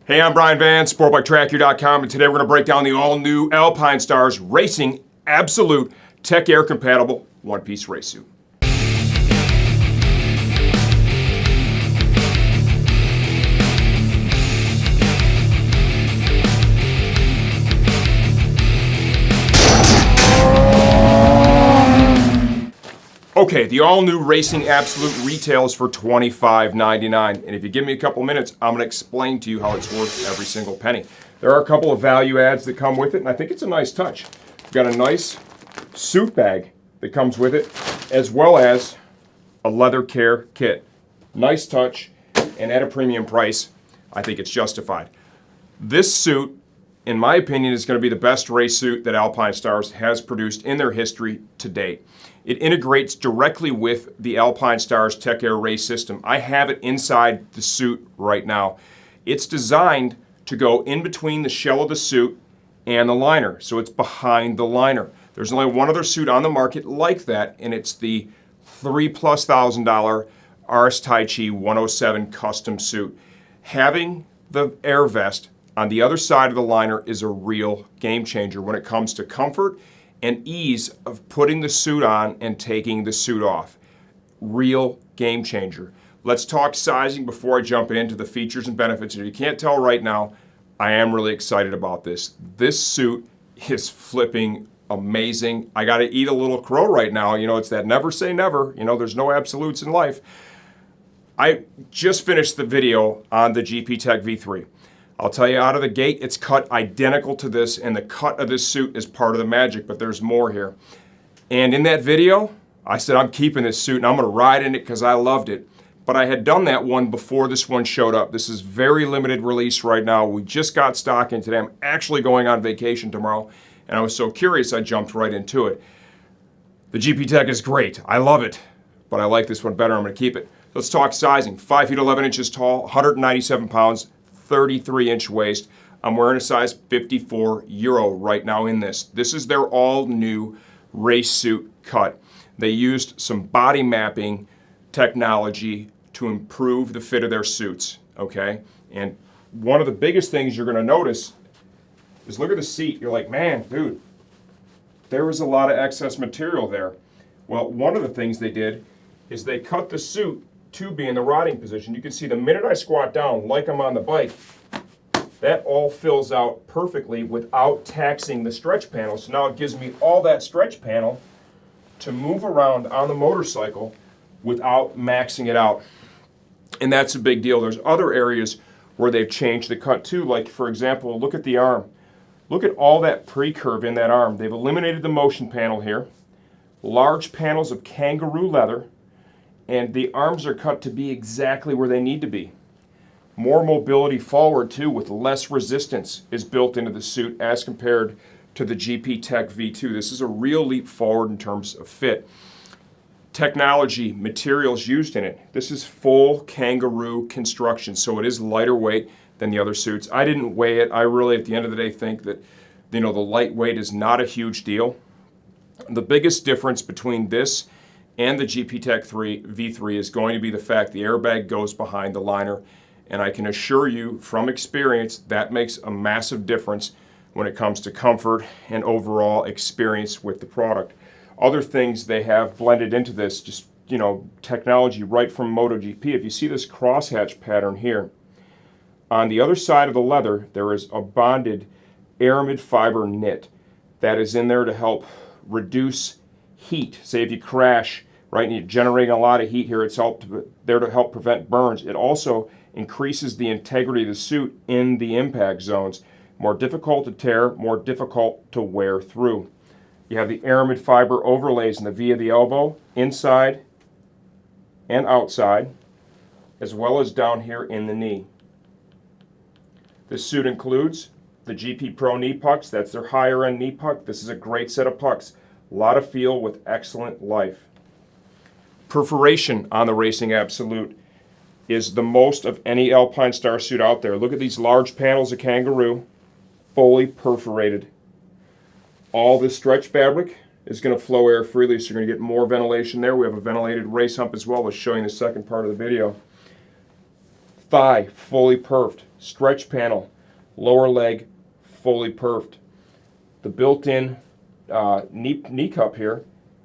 Hey, I'm Brian Van, SportbikeTrackYou.com, and today we're going to break down the all-new Alpinestars Racing Absolute Tech Air Compatible one-piece race suit. Okay, the all-new Racing Absolute retails for $25.99, and if you give me a couple minutes, I'm going to explain to you how it's worth every single penny. There are a couple of value adds that come with it, and I think it's a nice touch. We've got a nice suit bag that comes with it, as well as a leather care kit. Nice touch, and at a premium price, I think it's justified. This suit, in my opinion, is going to be the best race suit that Alpinestars has produced in their history to date. It integrates directly with the Alpinestars Tech Air race system. I have it inside the suit right now. It's designed to go in between the shell of the suit and the liner, so it's behind the liner. There's only one other suit on the market like that, and it's the $3,000+ Ars Taichi 107 custom suit. Having the air vest on the other side of the liner is a real game changer when it comes to comfort and ease of putting the suit on and taking the suit off. Real game changer. Let's talk sizing before I jump into the features and benefits. And if you can't tell right now, I am really excited about this. This suit is flipping amazing. I got to eat a little crow right now. You know, it's that never say never. You know, there's no absolutes in life. I just finished the video on the GP Tech V3. I'll tell you out of the gate, it's cut identical to this, and the cut of this suit is part of the magic, but there's more here. And in that video, I said I'm keeping this suit and I'm going to ride in it because I loved it. But I had done that one before this one showed up. This is very limited release right now. We just got stock in today. I'm actually going on vacation tomorrow, and I was so curious I jumped right into it. The GP Tech is great. I love it, but I like this one better. I'm going to keep it. Let's talk sizing. 5 feet 11 inches tall, 197 pounds. 33-inch waist. I'm wearing a size 54 Euro right now in this. This is their all-new race suit cut. They used some body mapping technology to improve the fit of their suits, okay? And one of the biggest things you're going to notice is look at the seat. You're like, man, dude, there was a lot of excess material there. Well, one of the things they did is they cut the suit to be in the riding position. You can see the minute I squat down, like I'm on the bike, that all fills out perfectly without taxing the stretch panel. So now it gives me all that stretch panel to move around on the motorcycle without maxing it out. And that's a big deal. There's other areas where they've changed the cut too. Like, for example, look at the arm. Look at all that pre-curve in that arm. They've eliminated the motion panel here. Large panels of Kangaroo leather. And the arms are cut to be exactly where they need to be. More mobility forward too, with less resistance is built into the suit as compared to the GP Tech V2. This is a real leap forward in terms of fit. Technology, materials used in it. This is full Kangaroo construction, so it is lighter weight than the other suits. I didn't weigh it. I really, at the end of the day, think that, you know, the lightweight is not a huge deal. The biggest difference between this and the GP Tech V3 is going to be the fact the airbag goes behind the liner. And I can assure you from experience that makes a massive difference when it comes to comfort and overall experience with the product. Other things they have blended into this, just, you know, technology right from MotoGP. If you see this crosshatch pattern here, on the other side of the leather, there is a bonded aramid fiber knit that is in there to help reduce heat. Say if you crash, right, and you're generating a lot of heat here, it's there to help prevent burns. It also increases the integrity of the suit in the impact zones. More difficult to tear, more difficult to wear through. You have the aramid fiber overlays in the V of the elbow, inside and outside, as well as down here in the knee. This suit includes the GP Pro knee pucks. That's their higher end knee puck. This is a great set of pucks. A lot of feel with excellent life. Perforation on the Racing Absolute is the most of any Alpinestars suit out there. Look at these large panels of Kangaroo, fully perforated. All this stretch fabric is going to flow air freely, so you're going to get more ventilation there. We have a ventilated race hump as well. We'll show you in the second part of the video. Thigh, fully perfed. stretch panel, lower leg, fully perfed. The built-in knee cup here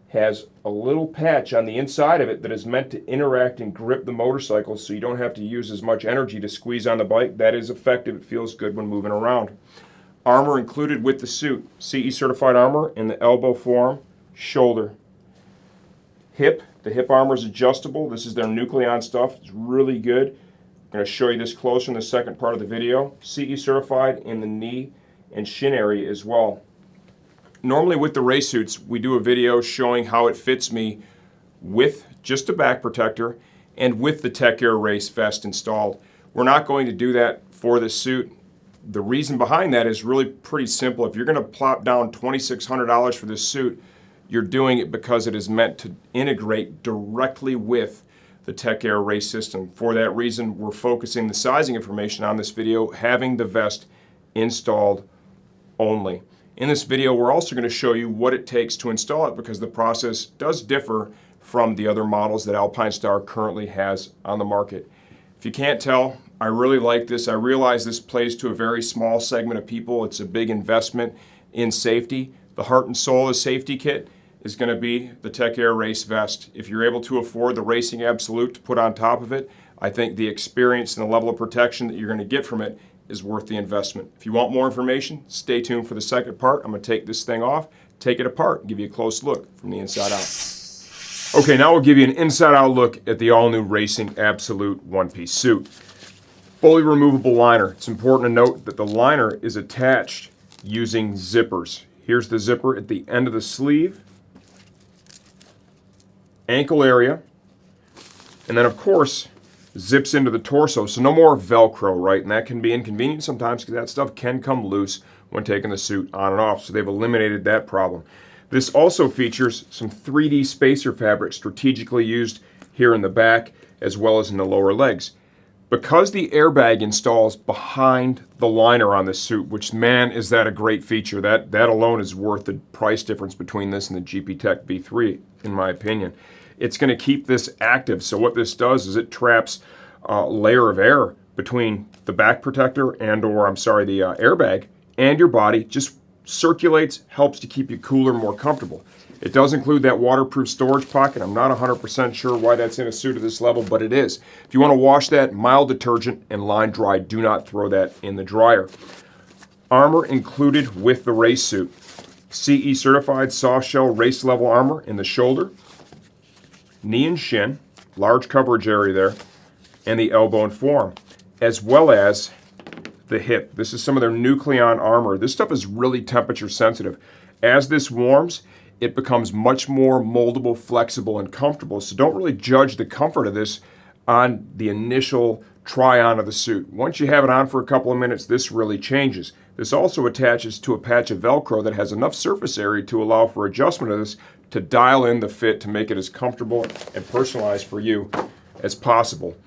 has a little patch on the inside of it that is meant to interact and grip the motorcycle so you don't have to use as much energy to squeeze on the bike. That is effective. It feels good when moving around. Armor included with the suit. CE certified armor in the elbow form, shoulder. Hip. The hip armor is adjustable. This is their Nucleon stuff. It's really good. I'm going to show you this closer in the second part of the video. CE certified in the knee and shin area as well. Normally with the race suits, we do a video showing how it fits me with just a back protector and with the Tech Air Race vest installed. We're not going to do that for this suit. The reason behind that is really pretty simple. If you're going to plop down $2,600 for this suit, you're doing it because it is meant to integrate directly with the Tech Air Race system. For that reason, we're focusing the sizing information on this video, having the vest installed only. In this video, we're also going to show you what it takes to install it because the process does differ from the other models that Alpinestars currently has on the market. If you can't tell, I really like this. I realize this plays to a very small segment of people. It's a big investment in safety. The heart and soul of the safety kit is going to be the Tech Air Race vest. If you're able to afford the Racing Absolute to put on top of it, I think the experience and the level of protection that you're going to get from it is worth the investment. If you want more information, stay tuned for the second part. I'm going to take this thing off, take it apart, and give you a close look from the inside out. Okay, now we'll give you an inside-out look at the all-new Racing Absolute one-piece suit. Fully removable liner. It's important to note that the liner is attached using zippers. Here's the zipper at the end of the sleeve, ankle area, and then of course zips into the torso, so no more Velcro, right? And that can be inconvenient sometimes because that stuff can come loose when taking the suit on and off, so they've eliminated that problem. This also features some 3D spacer fabric strategically used here in the back as well as in the lower legs. Because the airbag installs behind the liner on this suit, which, man, is that a great feature. That alone is worth the price difference between this and the GP Tech V3, in my opinion. It's going to keep this active. So what this does is it traps a layer of air between the back protector the airbag and your body. Just circulates, helps to keep you cooler, more comfortable. It does include that waterproof storage pocket. I'm not 100% sure why that's in a suit of this level, but it is. If you want to wash that, mild detergent and line dry. Do not throw that in the dryer. Armor included with the race suit. CE certified soft shell race level armor in the shoulder, knee and shin, large coverage area there, and the elbow and forearm, as well as the hip. This is some of their Nucleon armor. This stuff is really temperature sensitive. As this warms, it becomes much more moldable, flexible, and comfortable. So don't really judge the comfort of this on the initial try-on of the suit. Once you have it on for a couple of minutes, this really changes. This also attaches to a patch of Velcro that has enough surface area to allow for adjustment of this to dial in the fit to make it as comfortable and personalized for you as possible.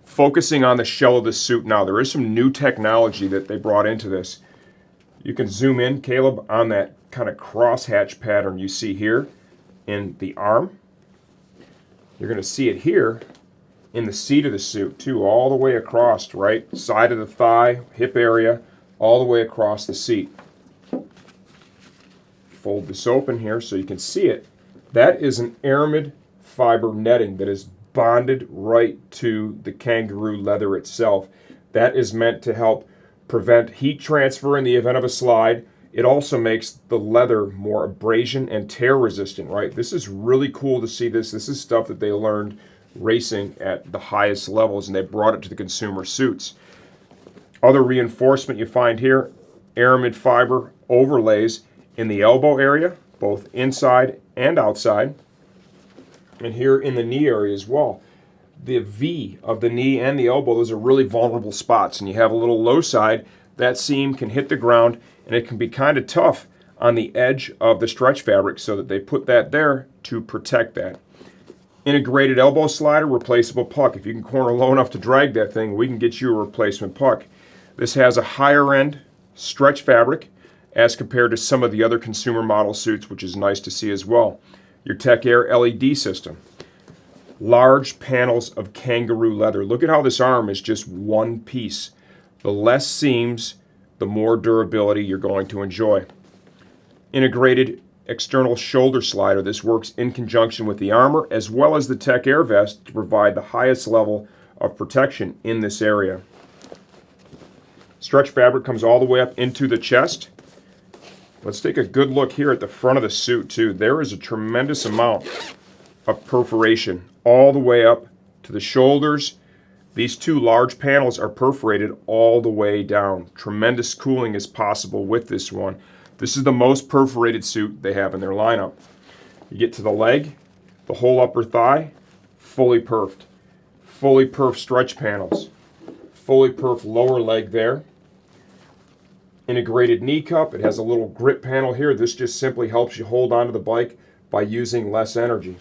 Focusing on the shell of the suit now, there is some new technology that they brought into this. You can zoom in, Caleb, on that kind of crosshatch pattern you see here in the arm. You're going to see it here in the seat of the suit too, all the way across, right? Side of the thigh, hip area, all the way across the seat. Fold this open here so you can see it. That is an aramid fiber netting that is bonded right to the Kangaroo leather itself. That is meant to help prevent heat transfer in the event of a slide. It also makes the leather more abrasion and tear resistant, right? This is really cool to see this. This is stuff that they learned racing at the highest levels, and they brought it to the consumer suits. Other reinforcement you find here, aramid fiber overlays in the elbow area, both inside and outside, and here in the knee area as well. The V of the knee and the elbow, those are really vulnerable spots, and you have a little low side, that seam can hit the ground, and it can be kind of tough on the edge of the stretch fabric, so that they put that there to protect that. Integrated elbow slider, replaceable puck. If you can corner low enough to drag that thing, we can get you a replacement puck. This has a higher end stretch fabric as compared to some of the other consumer model suits, which is nice to see as well. Your Tech Air LED system. Large panels of Kangaroo leather. Look at how this arm is just one piece. The less seams, the more durability you're going to enjoy. Integrated external shoulder slider. This works in conjunction with the armor as well as the Tech Air vest to provide the highest level of protection in this area. Stretch fabric comes all the way up into the chest. Let's take a good look here at the front of the suit too. There is a tremendous amount of perforation all the way up to the shoulders. These two large panels are perforated all the way down. Tremendous cooling is possible with this one. This is the most perforated suit they have in their lineup. You get to the leg, the whole upper thigh, fully perfed. Fully perfed stretch panels. Fully perfed lower leg there. Integrated knee cup. It has a little grip panel here. This just simply helps you hold onto the bike by using less energy.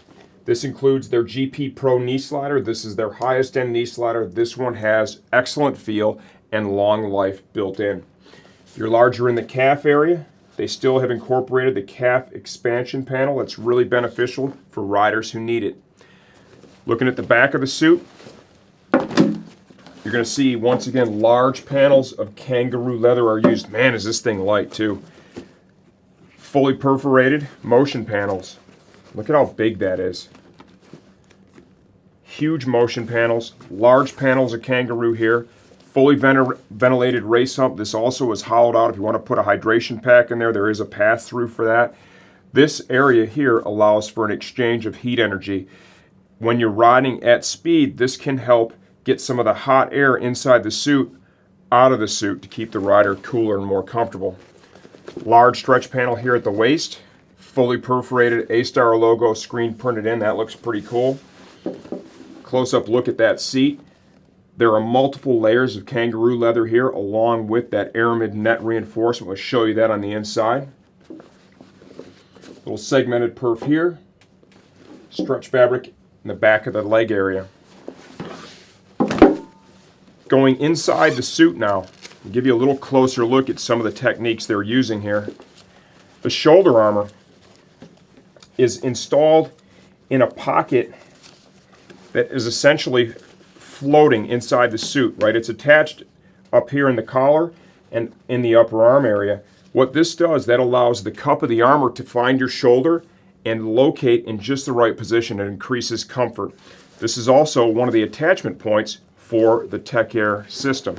This includes their GP Pro knee slider. This is their highest end knee slider. This one has excellent feel and long life built in. If you're larger in the calf area, they still have incorporated the calf expansion panel. That's really beneficial for riders who need it. Looking at the back of the suit, you're going to see, once again, large panels of Kangaroo leather are used. Man, is this thing light, too. Fully perforated motion panels. Look at how big that is. Huge motion panels. Large panels of Kangaroo here. Fully ventilated race hump. This also is hollowed out. If you want to put a hydration pack in there, there is a pass-through for that. This area here allows for an exchange of heat energy. When you're riding at speed, this can help get some of the hot air inside the suit out of the suit to keep the rider cooler and more comfortable. Large stretch panel here at the waist, fully perforated A-Star logo screen printed in. That looks pretty cool. Close-up look at that seat. There are multiple layers of Kangaroo leather here along with that aramid net reinforcement. We'll show you that on the inside. Little segmented perf here. Stretch fabric in the back of the leg area. Going inside the suit now, I'll give you a little closer look at some of the techniques they're using here. The shoulder armor is installed in a pocket that is essentially floating inside the suit, right? It's attached up here in the collar and in the upper arm area. What this does, that allows the cup of the armor to find your shoulder and locate in just the right position. It increases comfort. This is also one of the attachment points for the Tech Air system.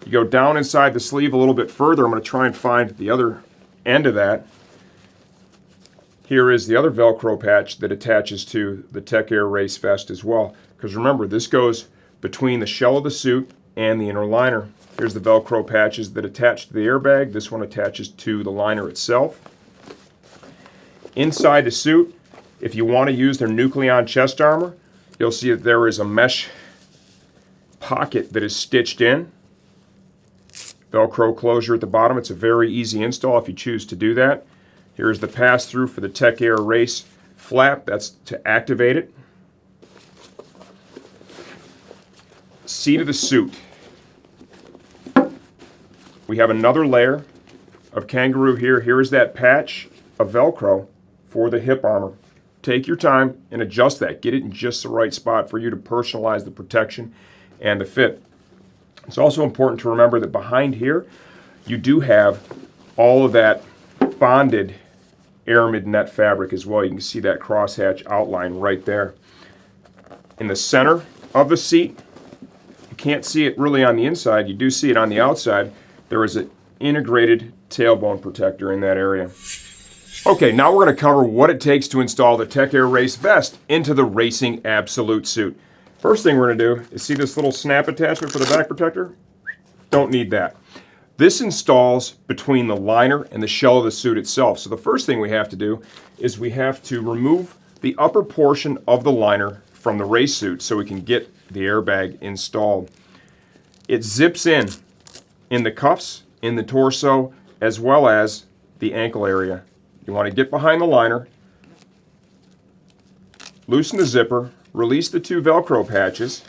You go down inside the sleeve a little bit further. I'm going to try and find the other end of that. Here is the other Velcro patch that attaches to the Tech Air race vest as well. Because remember, this goes between the shell of the suit and the inner liner. Here's the Velcro patches that attach to the airbag. This one attaches to the liner itself. Inside the suit, if you want to use their Nucleon chest armor, you'll see that there is a mesh pocket that is stitched in. Velcro closure at the bottom. It's a very easy install if you choose to do that. Here's the pass-through for the Tech Air race flap. That's to activate it. Seat of the suit. We have another layer of Kangaroo here. Here is that patch of Velcro for the hip armor. Take your time and adjust that. Get it in just the right spot for you to personalize the protection and the fit. It's also important to remember that behind here, you do have all of that bonded aramid net fabric as well. You can see that crosshatch outline right there. In the center of the seat, you can't see it really on the inside. You do see it on the outside. There is an integrated tailbone protector in that area. Okay, now we're going to cover what it takes to install the Tech Air Race vest into the Racing Absolute suit. First thing we're going to do is see this little snap attachment for the back protector? Don't need that. This installs between the liner and the shell of the suit itself. So the first thing we have to do is we have to remove the upper portion of the liner from the race suit so we can get the airbag installed. It zips in the cuffs, in the torso, as well as the ankle area. You want to get behind the liner, loosen the zipper, release the two Velcro patches.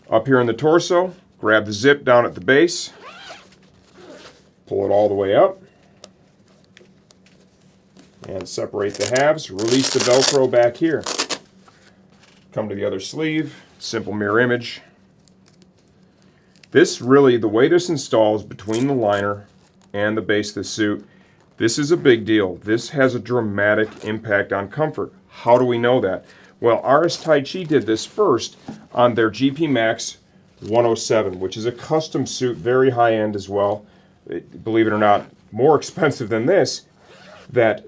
Up here in the torso, grab the zip down at the base, pull it all the way up, and separate the halves. Release the Velcro back here. Come to the other sleeve, simple mirror image. This really, the way this installs between the liner and the base of the suit, this is a big deal. This has a dramatic impact on comfort. How do we know that? Well, RS Tai Chi did this first on their GP Max 107, which is a custom suit, very high end as well. Believe it or not, more expensive than this, that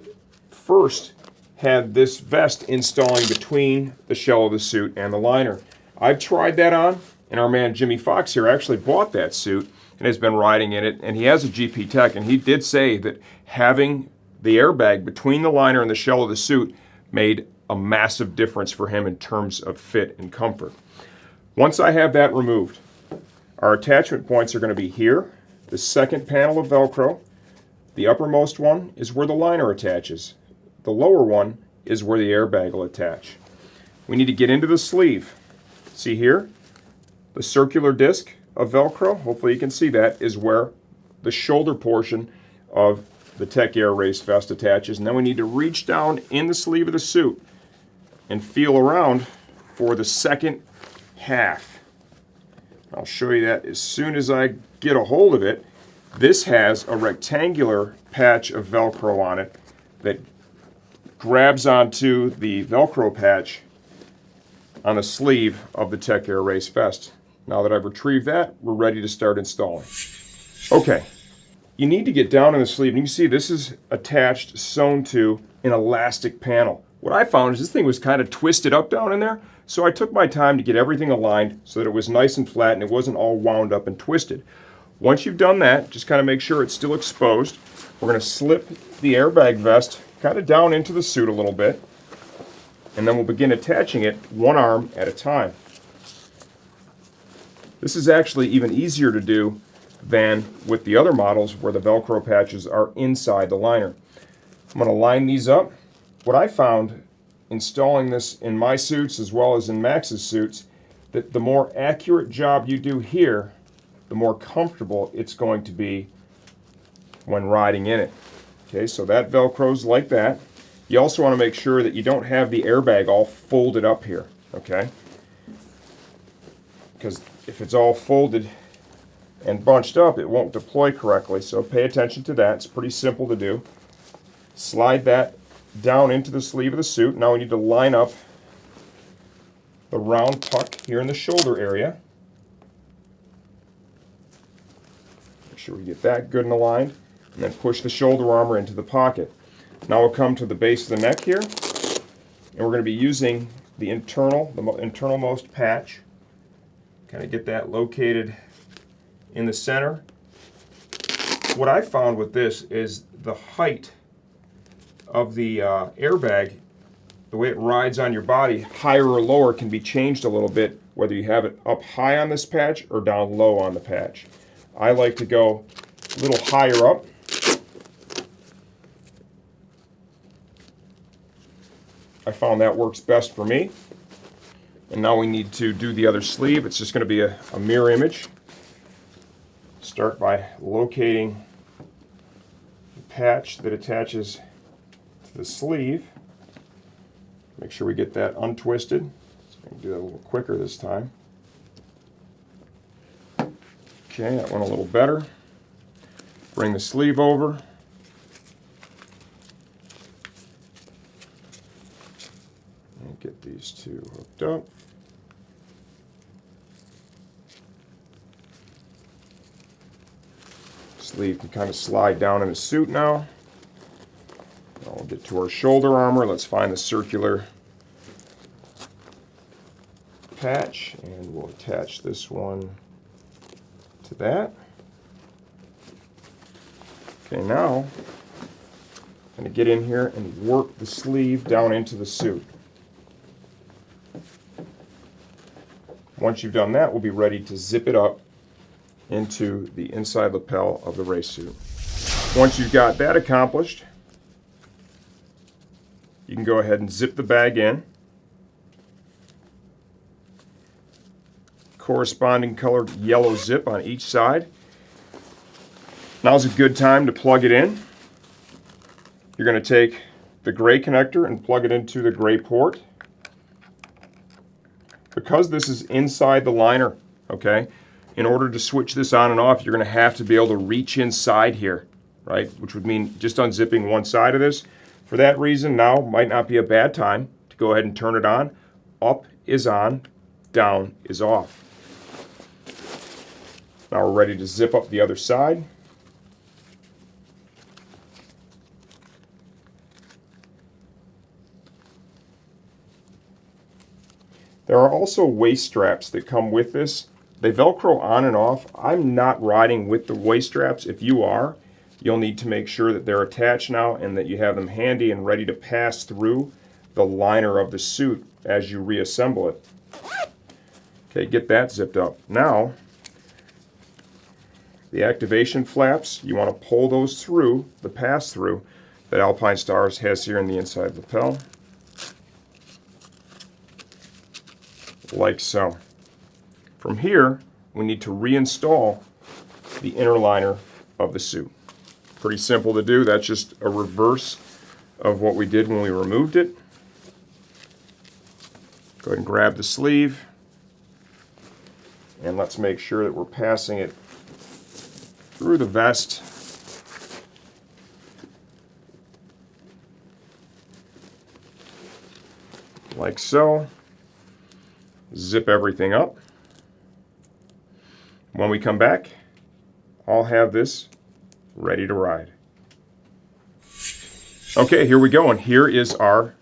first had this vest installing between the shell of the suit and the liner. I've tried that on, and our man Jimmy Fox here actually bought that suit and has been riding in it, and he has a GP Tech, and he did say that having the airbag between the liner and the shell of the suit made a massive difference for him in terms of fit and comfort. Once I have that removed, our attachment points are going to be here, the second panel of Velcro. The uppermost one is where the liner attaches. The lower one is where the airbag will attach. We need to get into the sleeve. See here? The circular disc of Velcro, hopefully you can see that, is where the shoulder portion of the Tech Air Race vest attaches. And then we need to reach down in the sleeve of the suit and feel around for the second half. I'll show you that as soon as I get a hold of it. This has a rectangular patch of Velcro on it that grabs onto the Velcro patch on the sleeve of the Tech Air Race vest. Now that I've retrieved that, we're ready to start installing. Okay, you need to get down in the sleeve, and you can see this is attached, sewn to an elastic panel. What I found is this thing was kind of twisted up down in there, so I took my time to get everything aligned so that it was nice and flat and it wasn't all wound up and twisted. Once you've done that, just kind of make sure it's still exposed. We're going to slip the airbag vest kind of down into the suit a little bit, and then we'll begin attaching it one arm at a time. This is actually even easier to do than with the other models where the Velcro patches are inside the liner. I'm going to line these up. What I found installing this in my suits as well as in Max's suits, that the more accurate job you do here, the more comfortable it's going to be when riding in it. Okay, so that Velcro's like that. You also want to make sure that you don't have the airbag all folded up here, okay? Because if it's all folded and bunched up, it won't deploy correctly, so pay attention to that. It's pretty simple to do. Slide that down into the sleeve of the suit. Now we need to line up the round tuck here in the shoulder area. Make sure we get that good and aligned, and then push the shoulder armor into the pocket. Now we'll come to the base of the neck here, and we're going to be using the internalmost patch. Kind of get that located in the center. What I found with this is the height of the airbag, the way it rides on your body, higher or lower, can be changed a little bit, whether you have it up high on this patch or down low on the patch. I like to go a little higher up. I found that works best for me. And now we need to do the other sleeve. It's just going to be a mirror image. Start by locating the patch that attaches to the sleeve. Make sure we get that untwisted. So I can do that a little quicker this time. Okay, that went a little better. Bring the sleeve over. And get these two hooked up. Sleeve can kind of slide down in the suit now. Now we'll get to our shoulder armor. Let's find the circular patch, and we'll attach this one to that. Okay, now I'm going to get in here and work the sleeve down into the suit. Once you've done that, we'll be ready to zip it up into the inside lapel of the race suit. Once you've got that accomplished, you can go ahead and zip the bag in. Corresponding colored yellow zip on each side. Now's a good time to plug it in. You're going to take the gray connector and plug it into the gray port. Because this is inside the liner, okay, in order to switch this on and off, you're going to have to be able to reach inside here, right? Which would mean just unzipping one side of this. For that reason, now might not be a bad time to go ahead and turn it on. Up is on, down is off. Now we're ready to zip up the other side. There are also waist straps that come with this. They Velcro on and off. I'm not riding with the waist straps. If you are, you'll need to make sure that they're attached now and that you have them handy and ready to pass through the liner of the suit as you reassemble it. Okay, get that zipped up. Now, the activation flaps, you want to pull those through the pass-through that Alpinestars has here in the inside lapel. Like so. From here, we need to reinstall the inner liner of the suit. Pretty simple to do. That's just a reverse of what we did when we removed it. Go ahead and grab the sleeve. And let's make sure that we're passing it through the vest. Like so. Zip everything up. When we come back, I'll have this ready to ride. Okay, here we go, and here is our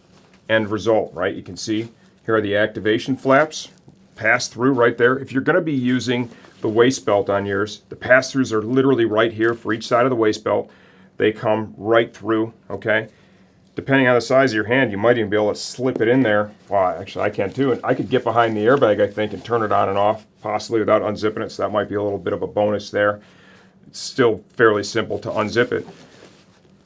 end result, right? You can see here are the activation flaps, pass through right there. If you're going to be using the waist belt on yours, the pass-throughs are literally right here for each side of the waist belt. They come right through, okay? Depending on the size of your hand, you might even be able to slip it in there. Well, actually, I can too. And I could get behind the airbag, I think, and turn it on and off, possibly without unzipping it, so that might be a little bit of a bonus there. It's still fairly simple to unzip it.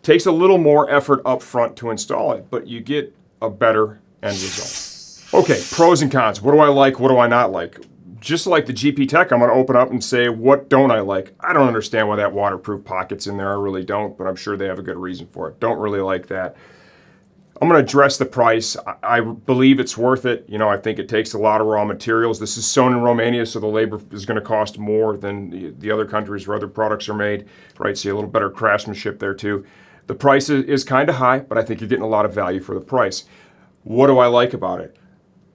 Takes a little more effort up front to install it, but you get a better end result. Okay, pros and cons. What do I like? What do I not like? Just like the GP Tech, I'm going to open up and say, what don't I like? I don't understand why that waterproof pocket's in there. I really don't, but I'm sure they have a good reason for it. Don't really like that. I'm going to address the price. I believe it's worth it. You know, I think it takes a lot of raw materials. This is sewn in Romania, so the labor is going to cost more than the other countries where other products are made, right? So a little better craftsmanship there too. The price is kind of high, but I think you're getting a lot of value for the price. What do I like about it?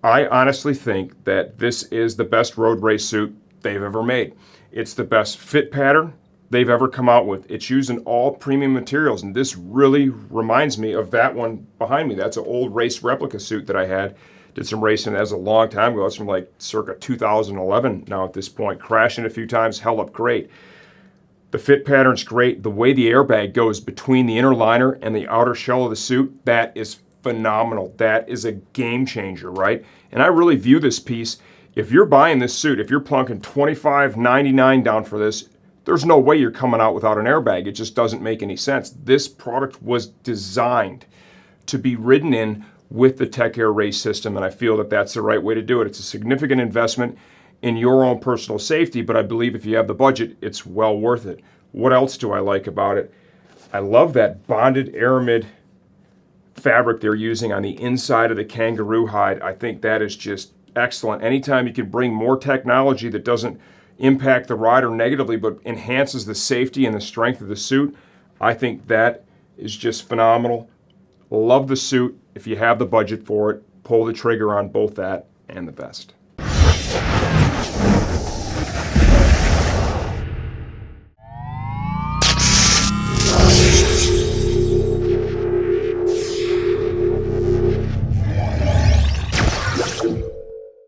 I honestly think that this is the best road race suit they've ever made. It's the best fit pattern they've ever come out with. It's using all premium materials, and this really reminds me of that one behind me. That's an old race replica suit that I had. Did some racing as a long time ago. It's from like circa 2011 now at this point. Crashing a few times, held up great. The fit pattern's great. The way the airbag goes between the inner liner and the outer shell of the suit, that is phenomenal. That is a game changer, right? And I really view this piece, if you're buying this suit, if you're plunking $25.99 down for this, there's no way you're coming out without an airbag. It just doesn't make any sense. This product was designed to be ridden in with the Tech Air race system, and I feel that that's the right way to do it. It's a significant investment in your own personal safety, but I believe if you have the budget, it's well worth it. What else do I like about it? I love that bonded aramid fabric they're using on the inside of the Kangaroo hide. I think that is just excellent. Anytime you can bring more technology that doesn't impact the rider negatively but enhances the safety and the strength of the suit, I think that is just phenomenal. Love the suit. If you have the budget for it, pull the trigger on both that and the vest.